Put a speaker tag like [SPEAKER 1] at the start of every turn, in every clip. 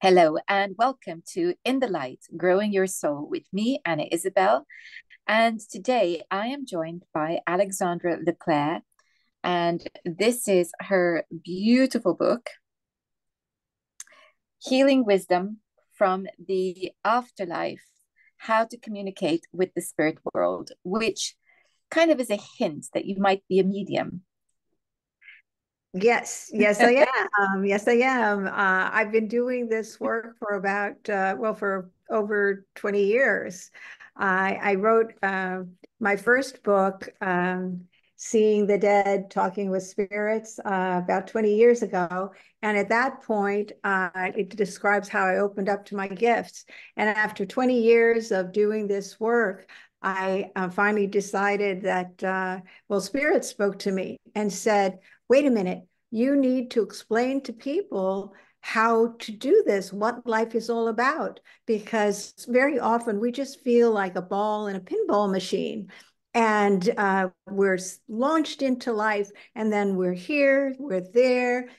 [SPEAKER 1] Hello and welcome to In the Light, Growing Your Soul with me, Anna Isabel. And today I am joined by Alexandra Leclere, and this is her beautiful book, Healing Wisdom from the Afterlife, How to Communicate with the Spirit World, which kind of is a hint that you might be a medium.
[SPEAKER 2] Yes, I am. Yes, I am. I've been doing this work for for over 20 years. I wrote my first book, Seeing the Dead, Talking with Spirits, about 20 years ago. And at that point, it describes how I opened up to my gifts. And after 20 years of doing this work, I finally decided that, Spirit spoke to me and said, wait a minute, you need to explain to people how to do this, what life is all about, because very often we just feel like a ball in a pinball machine. And we're launched into life, and then we're here, we're there,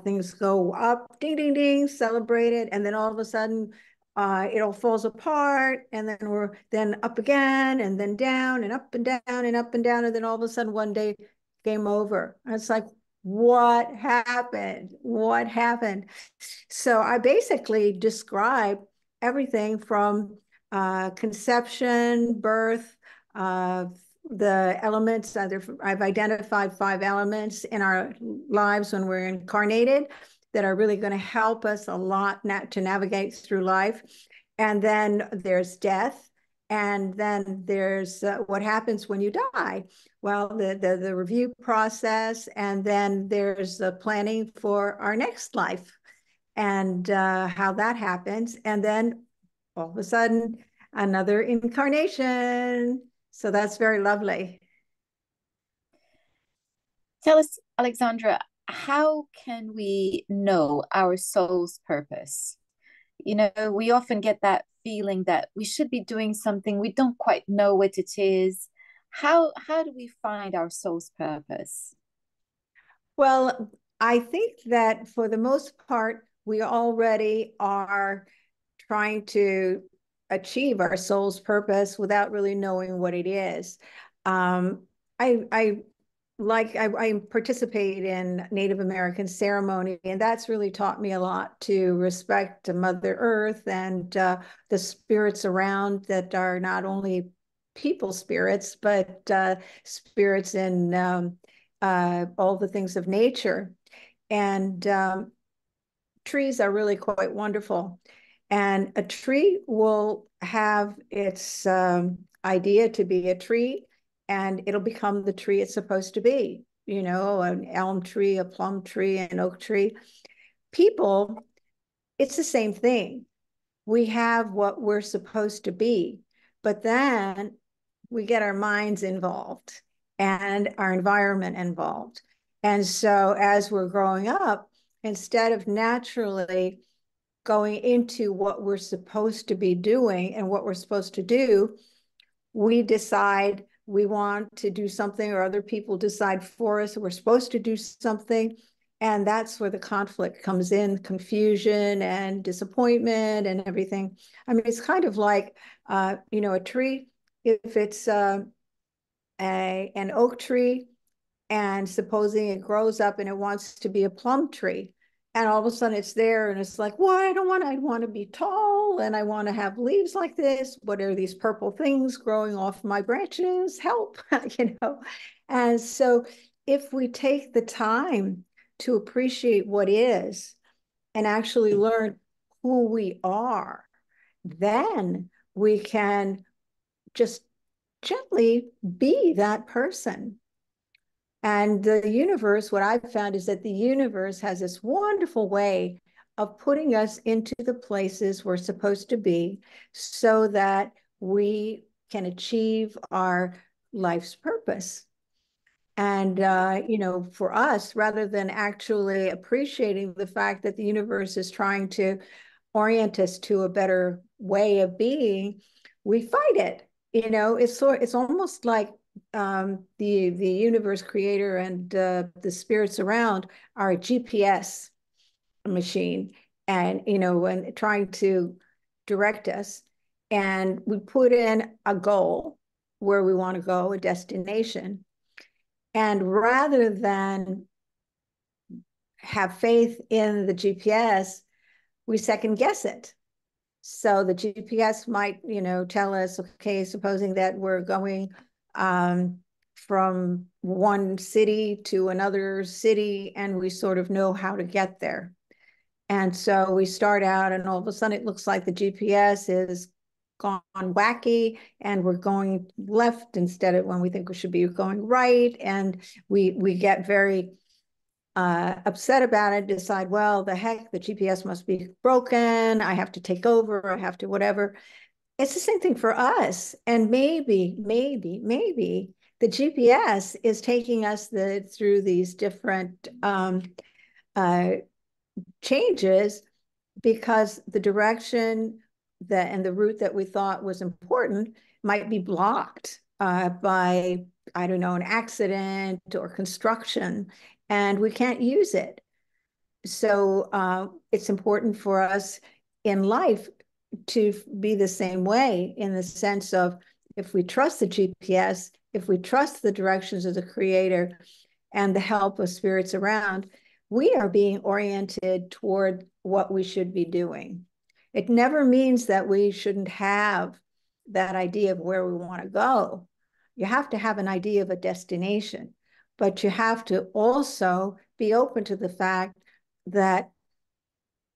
[SPEAKER 2] things go up, ding, ding, ding, celebrated, and then all of a sudden, it all falls apart, and then we're then up again, and then down, and up and down, and up and down, and then all of a sudden one day, game over. And it's like, what happened? What happened? So I basically describe everything from conception, birth, the elements. I've identified 5 elements in our lives when we're incarnated that are really going to help us a lot to navigate through life. And then there's death. And then there's what happens when you die. Well, the review process, and then there's the planning for our next life and how that happens. And then all of a sudden, another incarnation. So that's very lovely.
[SPEAKER 1] Tell us, Alexandra, how can we know our soul's purpose? We often get that feeling that we should be doing something, we don't quite know what it is. How do we find our soul's purpose?
[SPEAKER 2] Well, I think that for the most part, we already are trying to achieve our soul's purpose without really knowing what it is. Um, I I participate in Native American ceremony, and that's really taught me a lot to respect Mother Earth and the spirits around that are not only people spirits, but spirits in all the things of nature. And trees are really quite wonderful. And a tree will have its idea to be a tree, and it'll become the tree it's supposed to be. You know, an elm tree, a plum tree, an oak tree. People, it's the same thing. We have what we're supposed to be, but then we get our minds involved and our environment involved. And so as we're growing up, instead of naturally going into what we're supposed to be doing and what we're supposed to do, we decide we want to do something, or other people decide for us we're supposed to do something. And that's where the conflict comes in, confusion and disappointment and everything. I mean, it's kind of like, a tree, if it's an oak tree, and supposing it grows up and it wants to be a plum tree, and all of a sudden it's there and it's like, well, I want to be tall and I want to have leaves like this. What are these purple things growing off my branches? Help. And so if we take the time to appreciate what is and actually learn who we are, then we can just gently be that person. And the universe, what I've found is that the universe has this wonderful way of putting us into the places we're supposed to be so that we can achieve our life's purpose. And, for us, rather than actually appreciating the fact that the universe is trying to orient us to a better way of being, we fight it. It's almost like the universe creator and the spirits around are a GPS machine, and, when trying to direct us. And we put in a goal where we want to go, a destination. And rather than have faith in the GPS, we second guess it. So the GPS might, tell us, okay, supposing that we're going from one city to another city, and we sort of know how to get there. And so we start out, and all of a sudden it looks like the GPS is gone wacky, and we're going left instead of when we think we should be going right. And we get very upset about it, decide, well, the heck, the GPS must be broken. I have to take over. I have to whatever. It's the same thing for us. And maybe the GPS is taking us through these different uh, changes because the direction and the route that we thought was important might be blocked by, I don't know, an accident or construction, and we can't use it. So it's important for us in life to be the same way, in the sense of, if we trust the GPS, if we trust the directions of the Creator and the help of spirits around, we are being oriented toward what we should be doing. It never means that we shouldn't have that idea of where we want to go. You have to have an idea of a destination, but you have to also be open to the fact that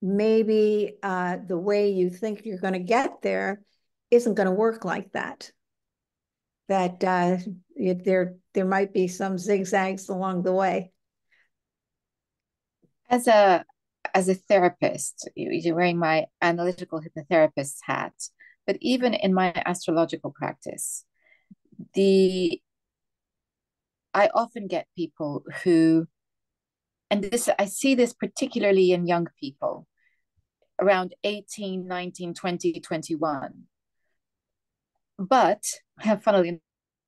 [SPEAKER 2] maybe the way you think you're going to get there isn't going to work like that. That there might be some zigzags along the way.
[SPEAKER 1] As a therapist, you're wearing my analytical hypnotherapist hat, but even in my astrological practice, the I often get people who, and this I see this particularly in young people around 18, 19, 20, 21. But funnily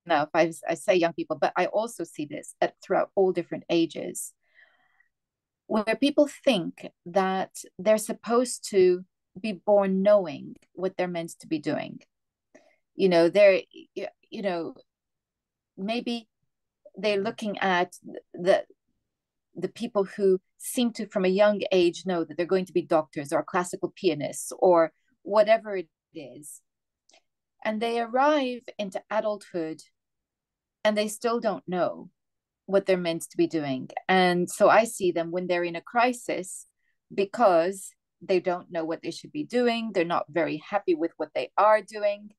[SPEAKER 1] enough, I say young people, but I also see this throughout all different ages, where people think that they're supposed to be born knowing what they're meant to be doing. They're, maybe they're looking at the people who seem to, from a young age, know that they're going to be doctors or classical pianists or whatever it is. And they arrive into adulthood and they still don't know what they're meant to be doing. And so I see them when they're in a crisis because they don't know what they should be doing. They're not very happy with what they are doing.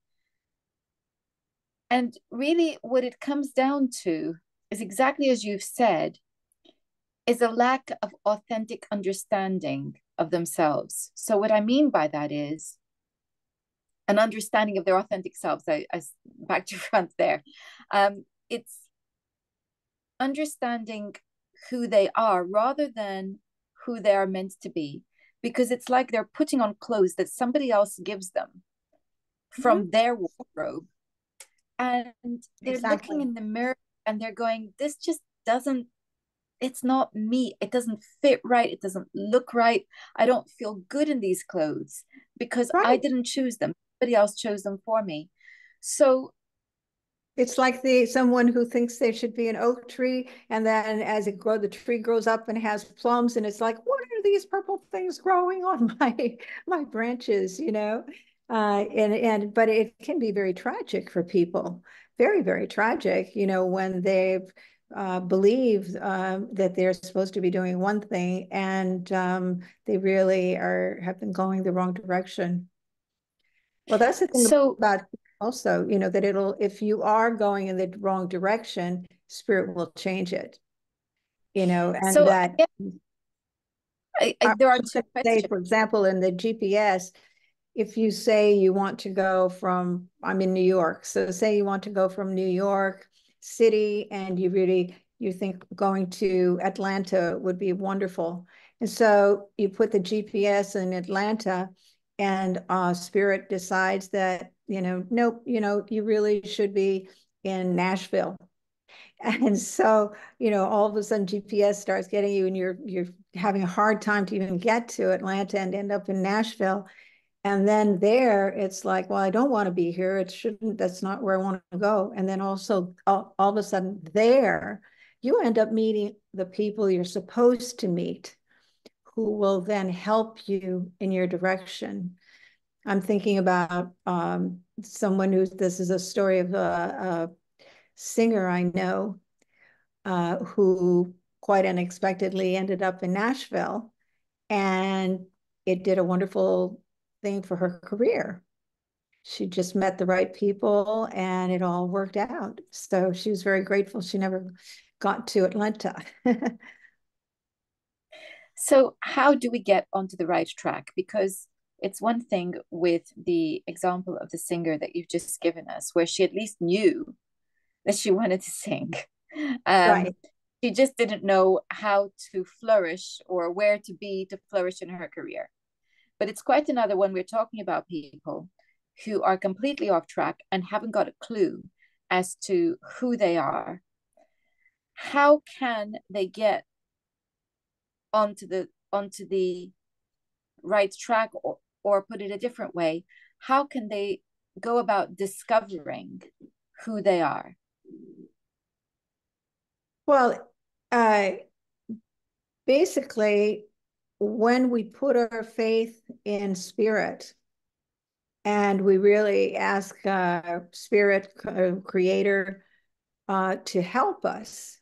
[SPEAKER 1] And really, what it comes down to is exactly as you've said, is a lack of authentic understanding of themselves. So what I mean by that is an understanding of their authentic selves. I back to front there. It's understanding who they are rather than who they are meant to be, because it's like they're putting on clothes that somebody else gives them from their wardrobe, and they're looking in the mirror and they're going, this just doesn't, it's not me, it doesn't fit right, it doesn't look right, I don't feel good in these clothes because I didn't choose them, somebody else chose them for me. So
[SPEAKER 2] it's like someone who thinks they should be an oak tree, and then as the tree grows up and has plums, and it's like, what are these purple things growing on my branches? But it can be very tragic for people, very, very tragic. When they've believe that they're supposed to be doing one thing, and they really have been going the wrong direction. Well, that's the thing about also, that if you are going in the wrong direction, spirit will change it, and
[SPEAKER 1] so
[SPEAKER 2] that.
[SPEAKER 1] there are two questions.
[SPEAKER 2] For example, in the GPS, if you say you want to go from, I'm in New York, so say you want to go from New York City, and you think going to Atlanta would be wonderful. And so you put the GPS in Atlanta, and spirit decides that, nope, you really should be in Nashville. And so, all of a sudden GPS starts getting you, and you're having a hard time to even get to Atlanta and end up in Nashville. And then there, it's like, well, I don't want to be here. It shouldn't, that's not where I want to go. And then also, all of a sudden, there, you end up meeting the people you're supposed to meet who will then help you in your direction. I'm thinking about someone who, this is a story of a singer I know who quite unexpectedly ended up in Nashville, and it did a wonderful thing for her career. She just met the right people and it all worked out. So she was very grateful she never got to Atlanta.
[SPEAKER 1] So, how do we get onto the right track? Because it's one thing with the example of the singer that you've just given us, where she at least knew that she wanted to sing.
[SPEAKER 2] Right.
[SPEAKER 1] Um, she just didn't know how to flourish or where to be to flourish in her career. But it's quite another when we're talking about people who are completely off track and haven't got a clue as to who they are. How can they get onto the right track, or put it a different way, how can they go about discovering who they are?
[SPEAKER 2] Well, uh, basically, when we put our faith in spirit and we really ask spirit creator to help us,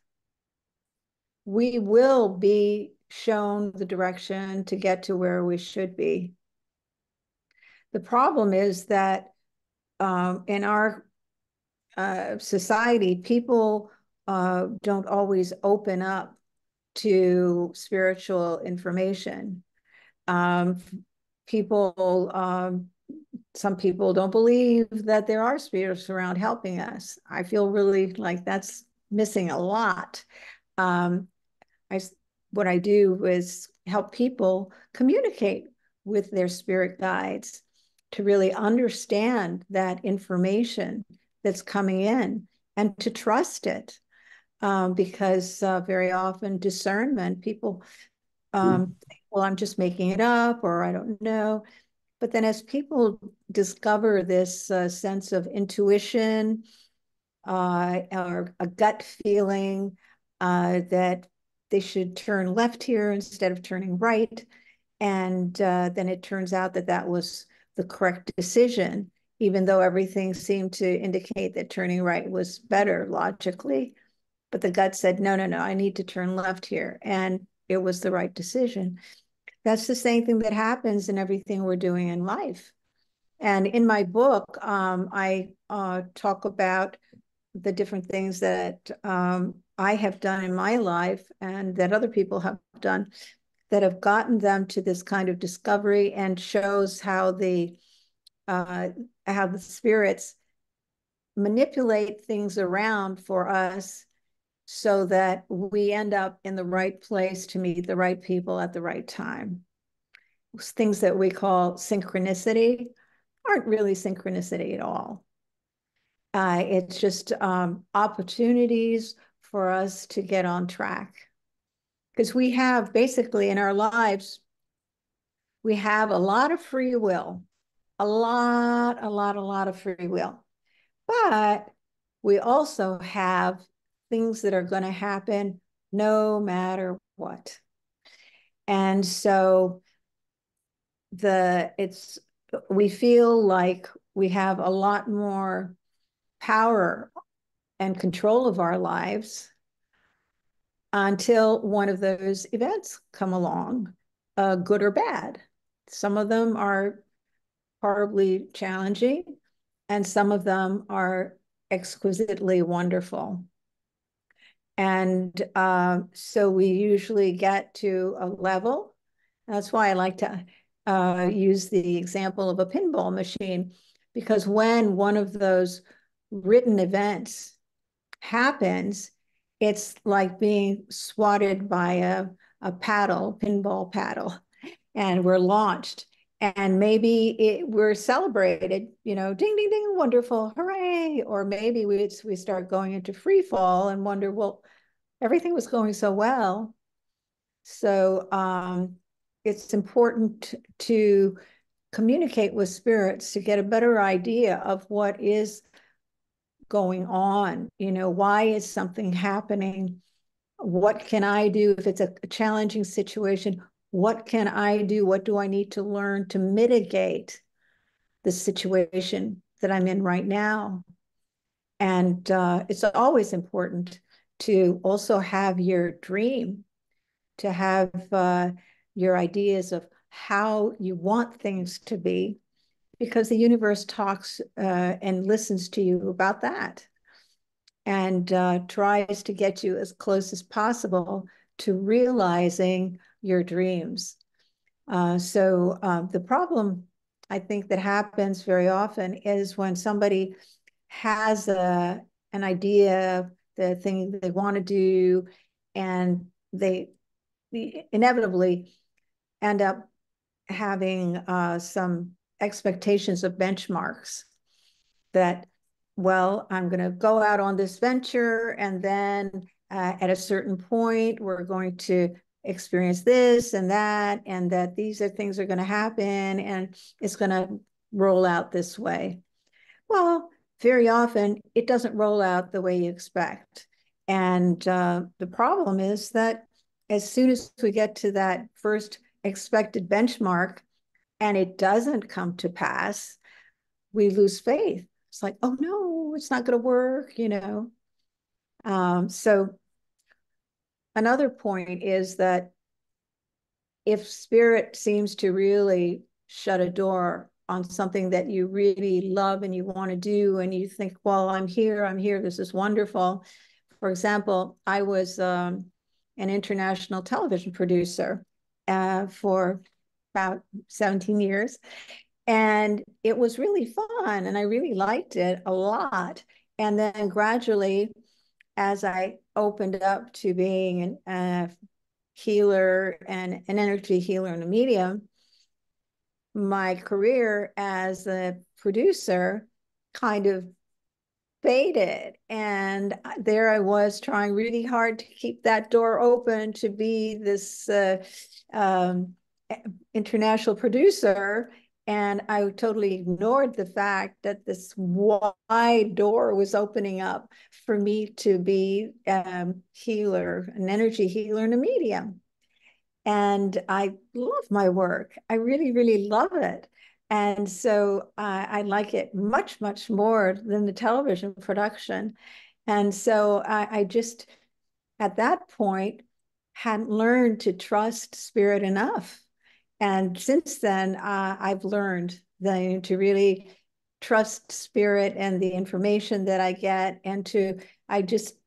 [SPEAKER 2] we will be shown the direction to get to where we should be. The problem is that in our society, people don't always open up to spiritual information. Um, people, some people don't believe that there are spirits around helping us. I feel really like that's missing a lot. Um, I, what I do is help people communicate with their spirit guides to really understand that information that's coming in and to trust it. Because very often discernment, people think, well, I'm just making it up or I don't know. But then as people discover this sense of intuition or a gut feeling that they should turn left here instead of turning right. And then it turns out that that was the correct decision, even though everything seemed to indicate that turning right was better logically. But the gut said, no, no, no, I need to turn left here. And it was the right decision. That's the same thing that happens in everything we're doing in life. And in my book, I talk about the different things that I have done in my life and that other people have done that have gotten them to this kind of discovery, and shows uh, how the spirits manipulate things around for us so that we end up in the right place to meet the right people at the right time. Things that we call synchronicity aren't really synchronicity at all. It's just opportunities for us to get on track. Because we have basically in our lives, we have a lot of free will, a lot of free will. But we also have things that are going to happen no matter what. And so it's we feel like we have a lot more power and control of our lives until one of those events come along, good or bad. Some of them are horribly challenging, and some of them are exquisitely wonderful. And so we usually get to a level. That's why I like to use the example of a pinball machine, because when one of those written events happens, it's like being swatted by a paddle, pinball paddle, and we're launched. And maybe we're celebrated, you know, ding, ding, ding, wonderful, hooray. Or maybe we start going into free fall and wonder, well, everything was going so well. So it's important to communicate with spirits to get a better idea of what is going on. Why is something happening? What can I do if it's a challenging situation? What can I do? What do I need to learn to mitigate the situation that I'm in right now? And it's always important to also have your dream, to have your ideas of how you want things to be, because the universe talks and listens to you about that, and tries to get you as close as possible to realizing your dreams. So the problem I think that happens very often is when somebody has an idea, the thing they want to do, and they inevitably end up having some expectations of benchmarks that, well, I'm going to go out on this venture, and then at a certain point, we're going to experience this and that these are things are going to happen, and it's going to roll out this way. Well, very often it doesn't roll out the way you expect. And the problem is that as soon as we get to that first expected benchmark and it doesn't come to pass, we lose faith. It's like, oh no, it's not going to work. So another point is that if spirit seems to really shut a door on something that you really love and you want to do, and you think, well, I'm here, this is wonderful. For example, I was an international television producer for about 17 years. And it was really fun, and I really liked it a lot. And then gradually, as I opened up to being a healer and an energy healer and a medium, my career as a producer kind of faded. And there I was trying really hard to keep that door open to be this um, international producer. And I totally ignored the fact that this wide door was opening up for me to be healer, an energy healer and a medium. And I love my work. I really, really love it. And so I like it much, much more than the television production. And so I just, at that point, hadn't learned to trust spirit enough. And since then, I've learned to really trust spirit and the information that I get, and I just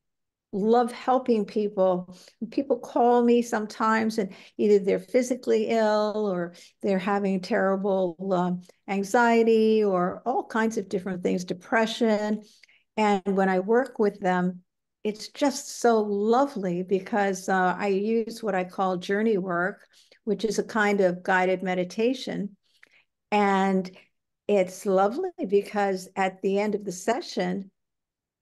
[SPEAKER 2] love helping people. People call me sometimes, and either they're physically ill or they're having terrible anxiety or all kinds of different things, depression. And when I work with them, it's just so lovely because I use what I call journey work, which is a kind of guided meditation. And it's lovely because at the end of the session,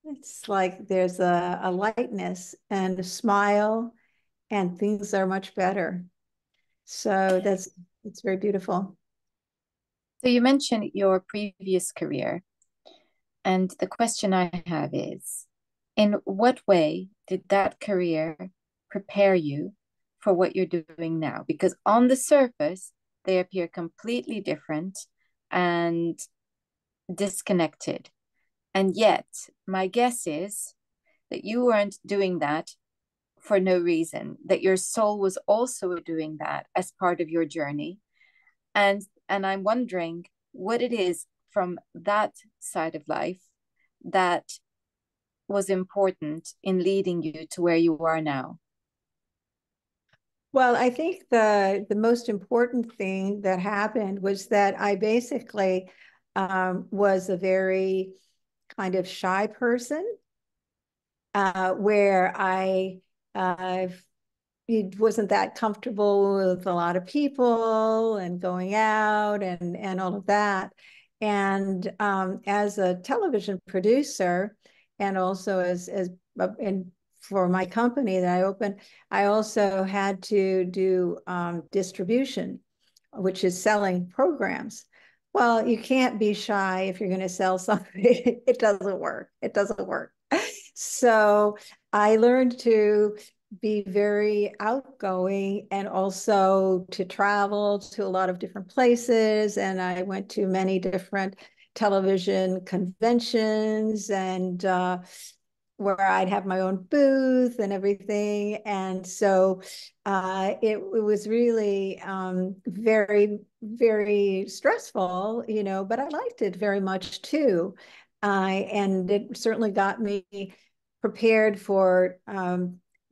[SPEAKER 2] it's like there's a lightness and a smile, and things are much better. So it's very beautiful.
[SPEAKER 1] So you mentioned your previous career, and the question I have is, in what way did that career prepare you for what you're doing now? Because on the surface, they appear completely different and disconnected. And yet, my guess is that you weren't doing that for no reason, that your soul was also doing that as part of your journey. And I'm wondering what it is from that side of life that was important in leading you to where you are now.
[SPEAKER 2] Well, I think the most important thing that happened was that I basically was a very kind of shy person, where I it wasn't that comfortable with a lot of people and going out and all of that. And as a television producer, and also as in for my company that I opened, I also had to do distribution, which is selling programs. Well, you can't be shy if you're going to sell something. It doesn't work. It doesn't work. So I learned to be very outgoing and also to travel to a lot of different places. And I went to many different television conventions and where I'd have my own booth and everything. And so it was really very, very stressful, but I liked it very much too. And it certainly got me prepared for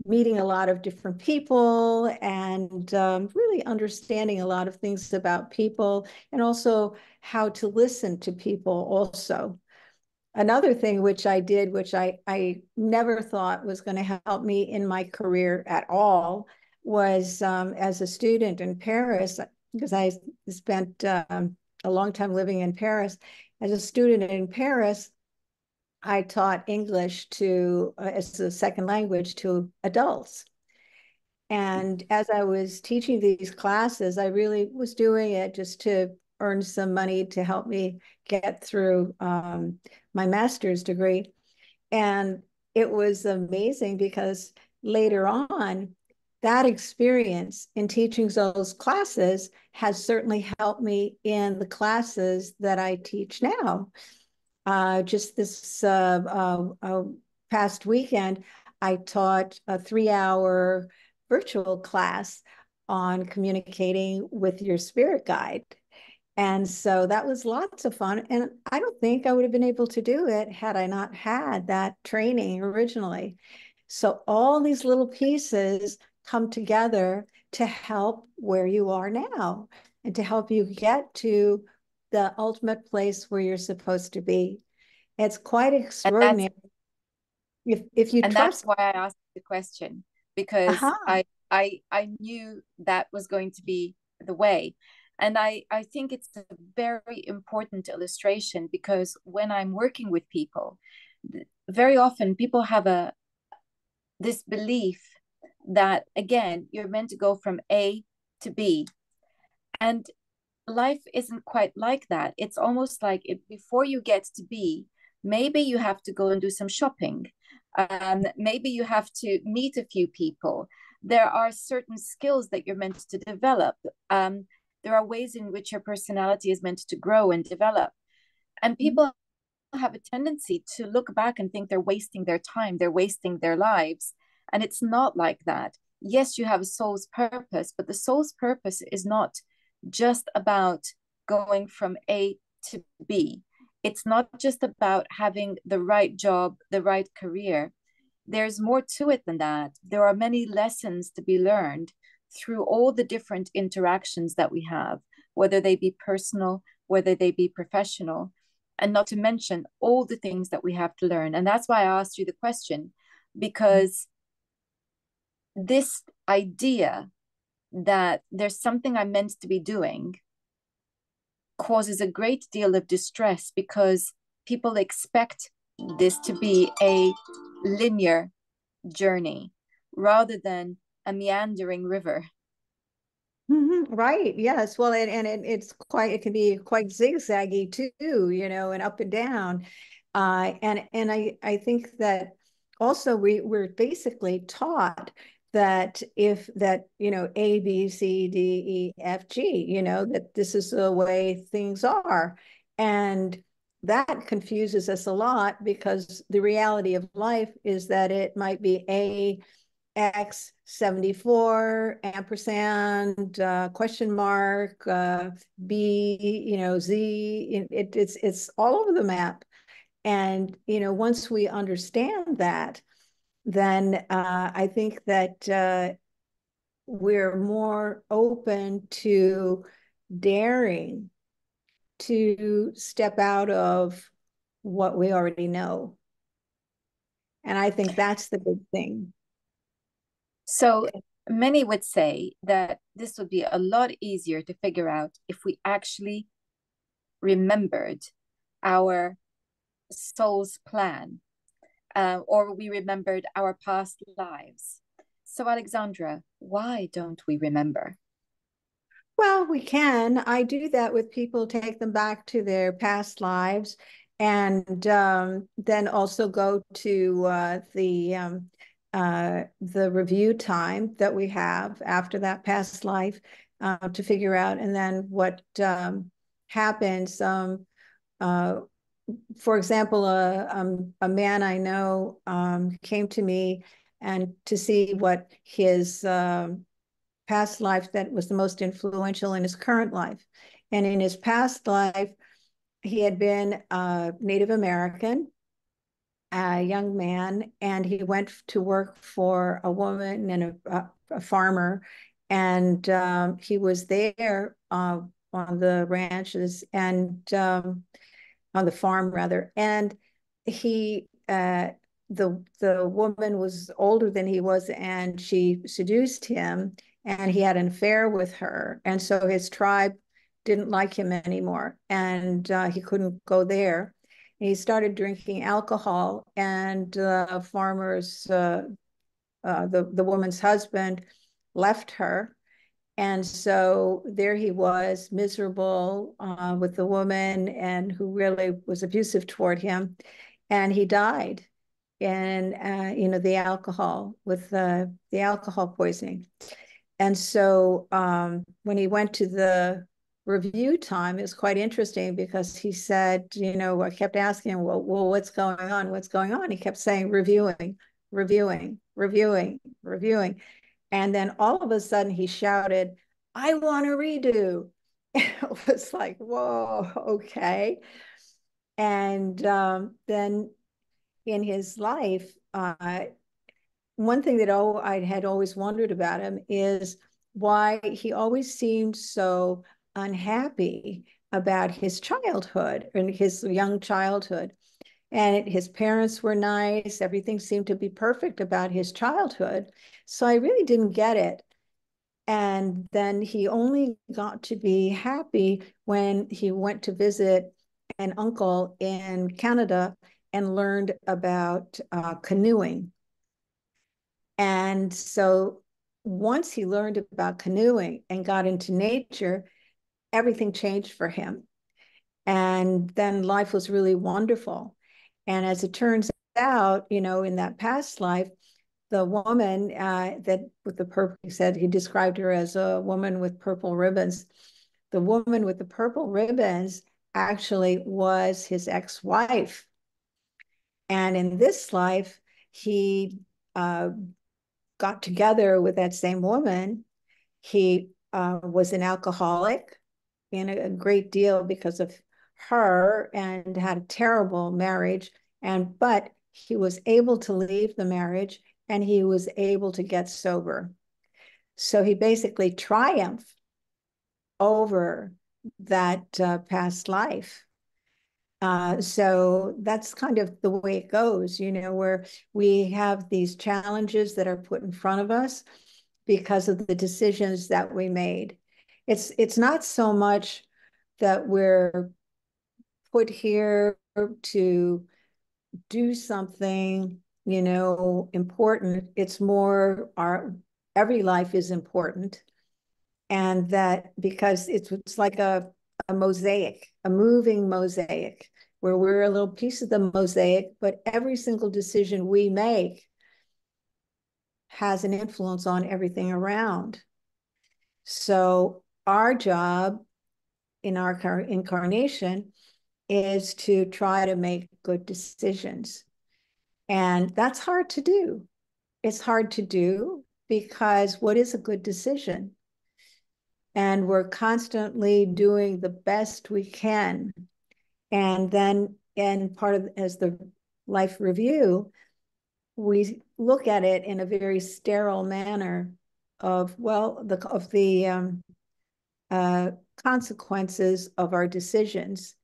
[SPEAKER 2] meeting a lot of different people and really understanding a lot of things about people and also how to listen to people also. Another thing which I did, which I never thought was going to help me in my career at all, was as a student in Paris, because I spent a long time living in Paris. As a student in Paris, I taught English as a second language to adults. And as I was teaching these classes, I really was doing it just to earn some money to help me get through my master's degree. And it was amazing because later on, that experience in teaching those classes has certainly helped me in the classes that I teach now. Just this past weekend, I taught a 3-hour virtual class on communicating with your spirit guide. And so that was lots of fun. And I don't think I would have been able to do it had I not had that training originally. So all these little pieces come together to help where you are now and to help you get to the ultimate place where you're supposed to be. It's quite
[SPEAKER 1] And that's
[SPEAKER 2] extraordinary. If you
[SPEAKER 1] and that's
[SPEAKER 2] trust,
[SPEAKER 1] why I asked the question, because
[SPEAKER 2] aha,
[SPEAKER 1] I knew that was going to be the way. And I think it's a very important illustration, because when I'm working with people, very often people have a this belief that, again, you're meant to go from A to B. And life isn't quite like that. It's almost like before you get to B, maybe you have to go and do some shopping. Maybe you have to meet a few people. There are certain skills that you're meant to develop. There are ways in which your personality is meant to grow and develop. And people have a tendency to look back and think they're wasting their time, they're wasting their lives. And it's not like that. Yes, you have a soul's purpose, but the soul's purpose is not just about going from A to B. It's not just about having the right job, the right career. There's more to it than that. There are many lessons to be learned through all the different interactions that we have, whether they be personal, whether they be professional, and not to mention all the things that we have to learn. And that's why I asked you the question, because this idea that there's something I'm meant to be doing causes a great deal of distress, because people expect this to be a linear journey rather than a meandering river.
[SPEAKER 2] Right. Yes. Well, it can be quite zigzaggy too, and up and down. And I think that also we're basically taught that if that, A, B, C, D, E, F, G, that this is the way things are. And that confuses us a lot because the reality of life is that it might be A, X 74 ampersand question mark B, Z. It's all over the map. And once we understand that, then I think that we're more open to daring to step out of what we already know. And I think that's the big thing.
[SPEAKER 1] So many would say that this would be a lot easier to figure out if we actually remembered our soul's plan. or we remembered our past lives. So, Alexandra, why don't we remember?
[SPEAKER 2] Well, we can. I do that with people, take them back to their past lives, and then also go to the review time that we have after that past life to figure out, and then what happens. Uh, for example, a man I know came to me and to see what his past life that was the most influential in his current life. And in his past life, he had been a Native American, a young man, and he went to work for a woman and a farmer. And he was there on the ranches and on the farm rather. And he the woman was older than he was, and she seduced him, and he had an affair with her, and so his tribe didn't like him anymore, and he couldn't go there. And he started drinking alcohol, and the woman's husband left her, and so there he was, miserable with the woman, and who really was abusive toward him. And he died in, the alcohol, with the alcohol poisoning. And so when he went to the review time, it was quite interesting because he said, I kept asking him, well, what's going on? What's going on? He kept saying, reviewing, reviewing, reviewing, reviewing. And then all of a sudden he shouted, I want a redo. It was like, whoa, okay. And then in his life, one thing that I had always wondered about him is why he always seemed so unhappy about his childhood and his young childhood. And his parents were nice. Everything seemed to be perfect about his childhood. So I really didn't get it. And then he only got to be happy when he went to visit an uncle in Canada and learned about canoeing. And so once he learned about canoeing and got into nature, everything changed for him. And then life was really wonderful. And as it turns out, in that past life, the woman that with the purple, he said he described her as a woman with purple ribbons. The woman with the purple ribbons actually was his ex-wife. And in this life, he got together with that same woman. He was an alcoholic in a great deal because of her, and had a terrible marriage. But he was able to leave the marriage, and he was able to get sober. So he basically triumphed over that past life. So that's kind of the way it goes, where we have these challenges that are put in front of us because of the decisions that we made. It's not so much that we're put here to do something, important. It's more every life is important. And that because it's like a mosaic, a moving mosaic, where we're a little piece of the mosaic, but every single decision we make has an influence on everything around. So our job in our incarnation is to try to make good decisions. And that's hard to do. It's hard to do because what is a good decision? And we're constantly doing the best we can. And then, and part of as the life review, we look at it in a very sterile manner of, well, of the consequences of our decisions.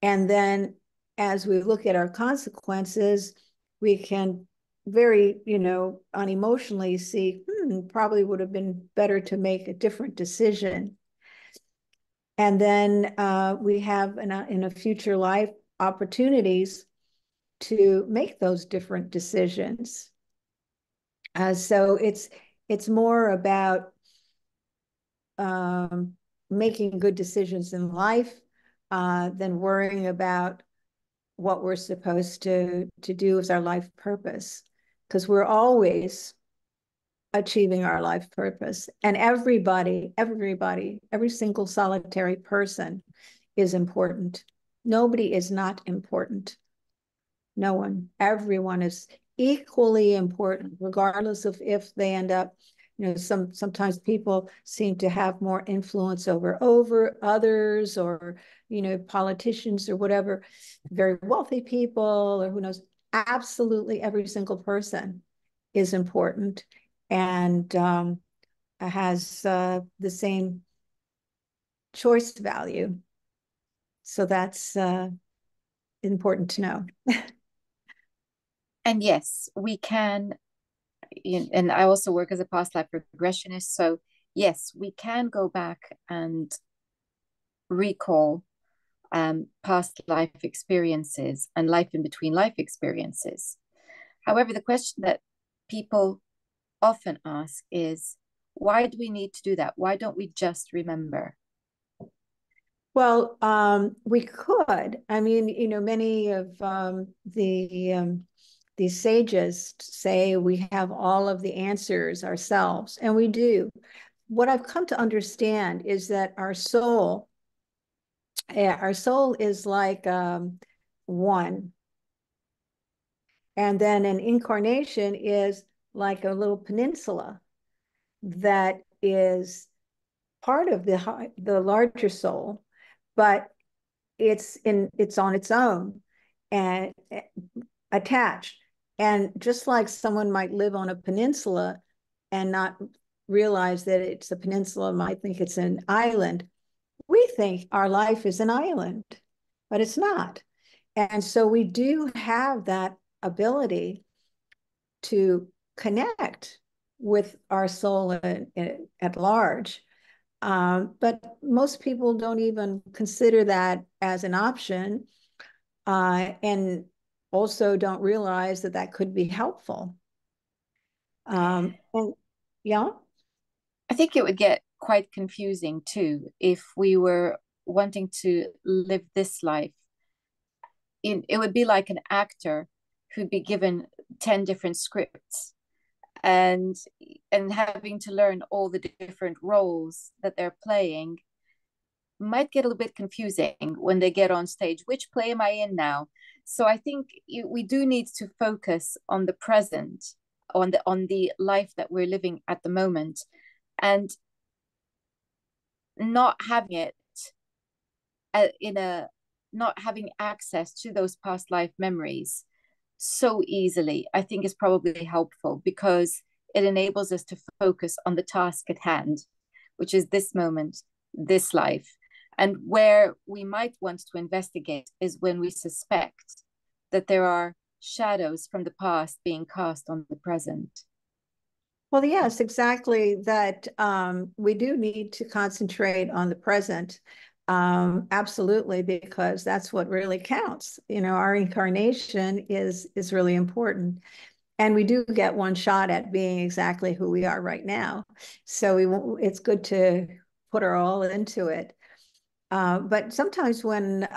[SPEAKER 2] And then as we look at our consequences, we can very, unemotionally see, probably would have been better to make a different decision. And then we have in a future life opportunities to make those different decisions. So it's more about making good decisions in life than worrying about what we're supposed to do as our life purpose, because we're always achieving our life purpose. And everybody, every single solitary person is important. Nobody is not important. No one. Everyone is equally important, regardless of if they end up, sometimes people seem to have more influence over others, or, politicians or whatever, very wealthy people, or who knows. Absolutely every single person is important, and has the same choice value. So that's important to know.
[SPEAKER 1] And yes, we can, and I also work as a past life regressionist. So yes, we can go back and recall past life experiences and life in between life experiences. However, the question that people often ask is, why do we need to do that? Why don't we just remember?
[SPEAKER 2] Well, we could. I mean, many of these sages say we have all of the answers ourselves, and we do. What I've come to understand is that our soul is like one, and then an incarnation is like a little peninsula that is part of the larger soul, but it's on its own and attached. And just like someone might live on a peninsula and not realize that it's a peninsula, might think it's an island, we think our life is an island, but it's not. And so we do have that ability to connect with our soul at large. But most people don't even consider that as an option, and also don't realize that that could be helpful. And yeah.
[SPEAKER 1] I think it would get quite confusing too if we were wanting to live this life. It would be like an actor who'd be given 10 different scripts and having to learn all the different roles that they're playing might get a little bit confusing when they get on stage. Which play am I in now? So I think we do need to focus on the present, on the life that we're living at the moment, and not having it in a not having access to those past life memories so easily, I think is probably helpful because it enables us to focus on the task at hand, which is this moment, this life. And where we might want to investigate is when we suspect that there are shadows from the past being cast on the present.
[SPEAKER 2] Well, yes, exactly that. We do need to concentrate on the present. Absolutely, because that's what really counts. Our incarnation is really important. And we do get one shot at being exactly who we are right now. So it's good to put our all into it. But sometimes when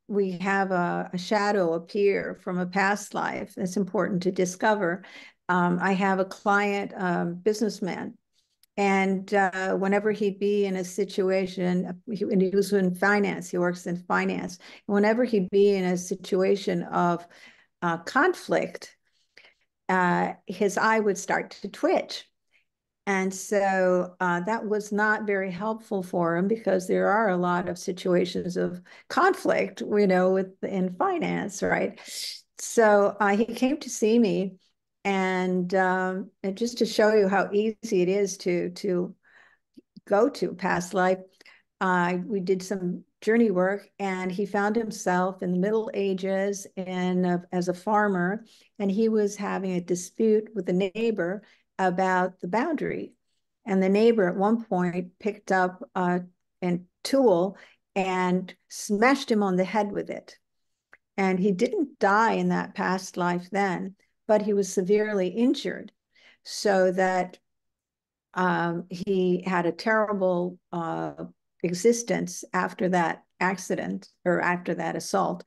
[SPEAKER 2] we have a shadow appear from a past life, it's important to discover. I have a client, businessman, and whenever he'd be in a situation, and he was in finance, he works in finance. Whenever he'd be in a situation of conflict, his eye would start to twitch. And so that was not very helpful for him, because there are a lot of situations of conflict, in finance, right? So he came to see me, and just to show you how easy it is to go to past life, we did some journey work, and he found himself in the Middle Ages and as a farmer, and he was having a dispute with a neighbor about the boundary. And the neighbor at one point picked up a tool and smashed him on the head with it. And he didn't die in that past life then, but he was severely injured, so that he had a terrible existence after that accident or after that assault.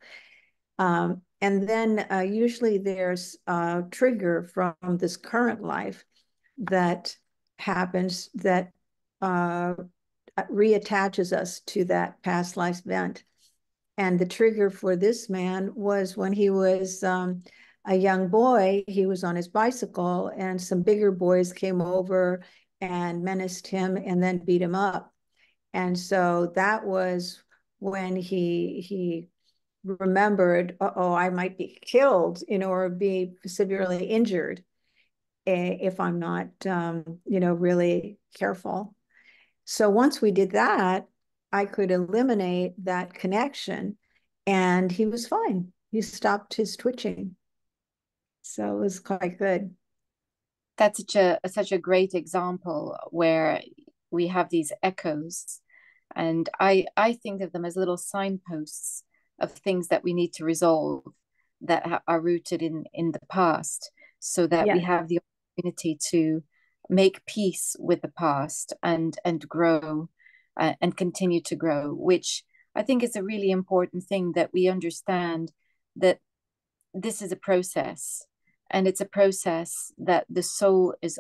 [SPEAKER 2] And then usually there's a trigger from this current life that happens that reattaches us to that past life event. And the trigger for this man was when he was a young boy. He was on his bicycle, and some bigger boys came over and menaced him and then beat him up. And so that was when he remembered, oh, I might be killed, or be severely injured if I'm not, really careful. So once we did that, I could eliminate that connection, and he was fine. He stopped his twitching. So it was quite good.
[SPEAKER 1] That's such a great example where we have these echoes, and I think of them as little signposts of things that we need to resolve that are rooted in the past, so that we
[SPEAKER 2] Yeah.
[SPEAKER 1] have the opportunity to make peace with the past and grow and continue to grow, which I think is a really important thing, that we understand that this is a process, and it's a process that the soul is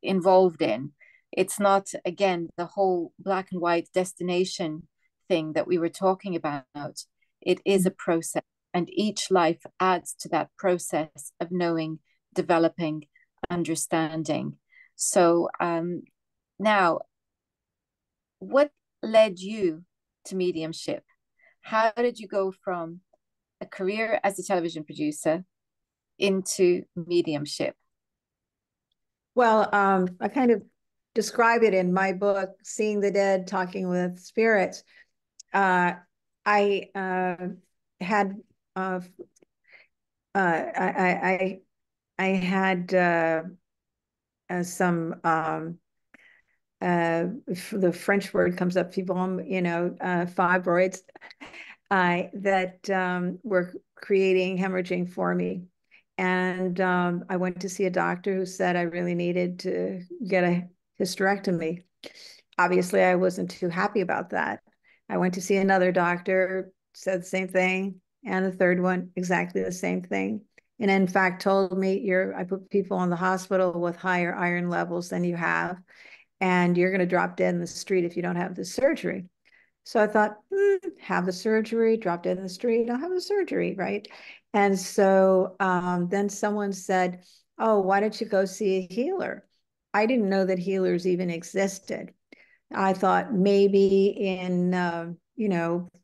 [SPEAKER 1] involved in. It's not, again, the whole black and white destination thing that we were talking about. It is a process, and each life adds to that process of knowing, developing, understanding. So now, what led you to mediumship? How did you go from a career as a television producer into mediumship?
[SPEAKER 2] Well, I kind of describe it in my book, Seeing the Dead, Talking with Spirits. Uh, I had I had some the French word comes up, people, fibroids that were creating hemorrhaging for me. And I went to see a doctor who said I really needed to get a hysterectomy. Obviously, I wasn't too happy about that. I went to see another doctor, said the same thing, and the third one, exactly the same thing. And in fact, told me, I put people in the hospital with higher iron levels than you have, and you're going to drop dead in the street if you don't have the surgery. So I thought, have the surgery, drop dead in the street, I'll have the surgery, right? And so then someone said, oh, why don't you go see a healer? I didn't know that healers even existed. I thought maybe in,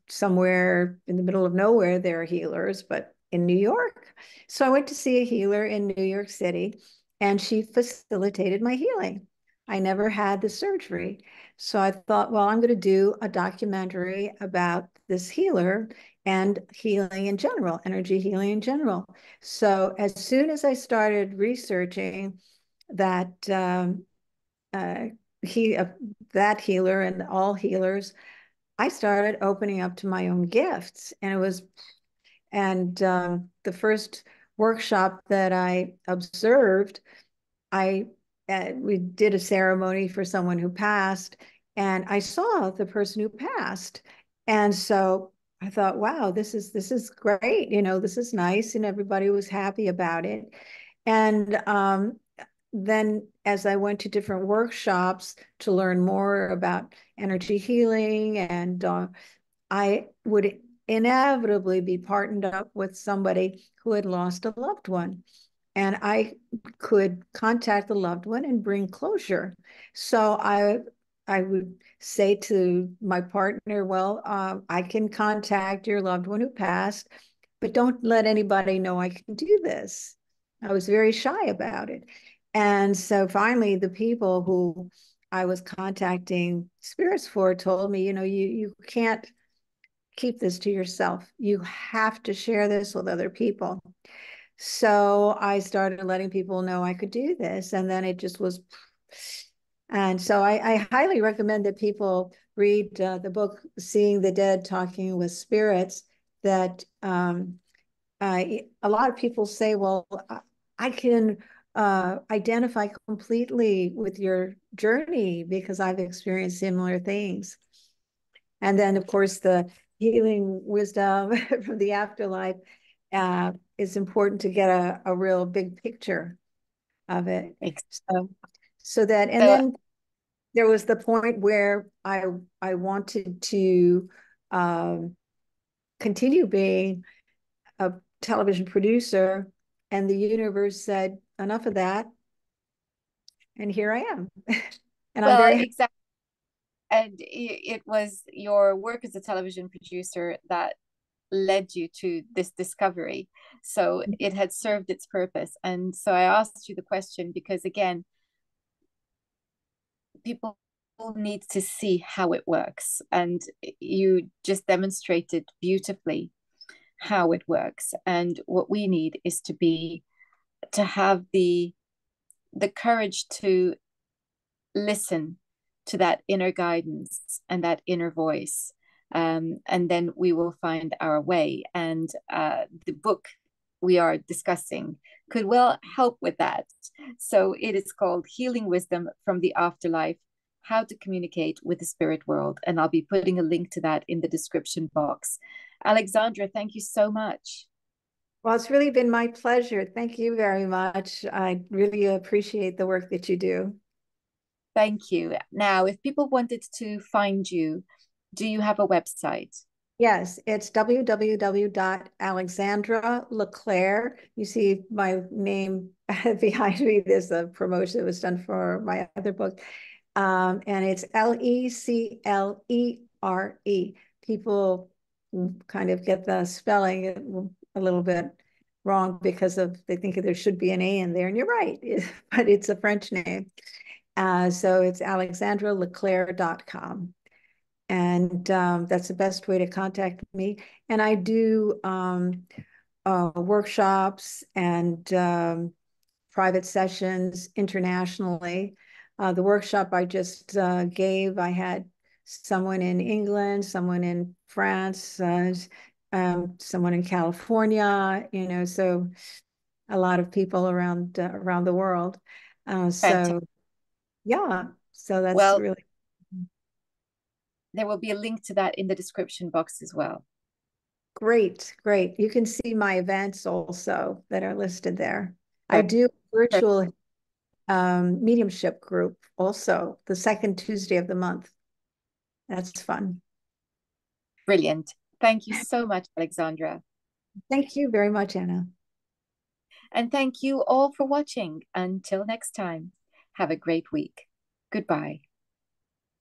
[SPEAKER 2] somewhere in the middle of nowhere, there are healers, but in New York. So I went to see a healer in New York City, and she facilitated my healing. I never had the surgery. So I thought, well, I'm going to do a documentary about this healer and healing in general, energy healing in general. So as soon as I started researching that, uh, he that healer and all healers, I started opening up to my own gifts. The first workshop that I observed, I we did a ceremony for someone who passed, and I saw the person who passed. And so I thought, wow, this is great, this is nice, and everybody was happy about it. And then as I went to different workshops to learn more about energy healing, and I would inevitably be partnered up with somebody who had lost a loved one. And I could contact the loved one and bring closure. So I would say to my partner, well, I can contact your loved one who passed, but don't let anybody know I can do this. I was very shy about it. And so finally, the people who I was contacting spirits for told me, you can't keep this to yourself. You have to share this with other people. So I started letting people know I could do this. And then it just was. And so I highly recommend that people read the book Seeing the Dead, Talking with Spirits, that a lot of people say, well, I can identify completely with your journey because I've experienced similar things. And then, of course, the healing wisdom from the afterlife is important to get a real big picture of it. So, so that, and
[SPEAKER 1] So,
[SPEAKER 2] then there was the point where I wanted to um, continue being a television producer, and the universe said, enough of that. And here I am. And I'm
[SPEAKER 1] well,
[SPEAKER 2] very happy.
[SPEAKER 1] exactly. And it was your work as a television producer that led you to this discovery. So it had served its purpose. And so I asked you the question because, again, people need to see how it works. And you just demonstrated beautifully how it works. And what we need is to have the courage to listen to that inner guidance and that inner voice. And then we will find our way. And the book we are discussing could well help with that. So it is called Healing Wisdom from the Afterlife: How to Communicate with the Spirit World. And I'll be putting a link to that in the description box. Alexandra, thank you so much.
[SPEAKER 2] Well, it's really been my pleasure. Thank you very much. I really appreciate the work that you do.
[SPEAKER 1] Thank you. Now, if people wanted to find you, do you have a website?
[SPEAKER 2] Yes, it's www.alexandraleclere. You see my name behind me. There's a promotion that was done for my other book. And it's Leclere. People kind of get the spelling a little bit wrong because of they think there should be an A in there, and you're right, but it's a French name. So it's alexandraleclere.com. And that's the best way to contact me. And I do workshops and private sessions internationally. The workshop I just gave, I had someone in England, someone in France, someone in California, so a lot of people around the world.
[SPEAKER 1] Fantastic.
[SPEAKER 2] So yeah, so that's
[SPEAKER 1] Well,
[SPEAKER 2] really
[SPEAKER 1] there will be a link to that in the description box as well.
[SPEAKER 2] great, great. You can see my events also that are listed there. I
[SPEAKER 1] Per-
[SPEAKER 2] do
[SPEAKER 1] per-
[SPEAKER 2] virtual mediumship group also the second Tuesday of the month. That's fun.
[SPEAKER 1] Brilliant. Thank you so much, Alexandra.
[SPEAKER 2] Thank you very much, Anna.
[SPEAKER 1] And thank you all for watching. Until next time, have a great week. Goodbye.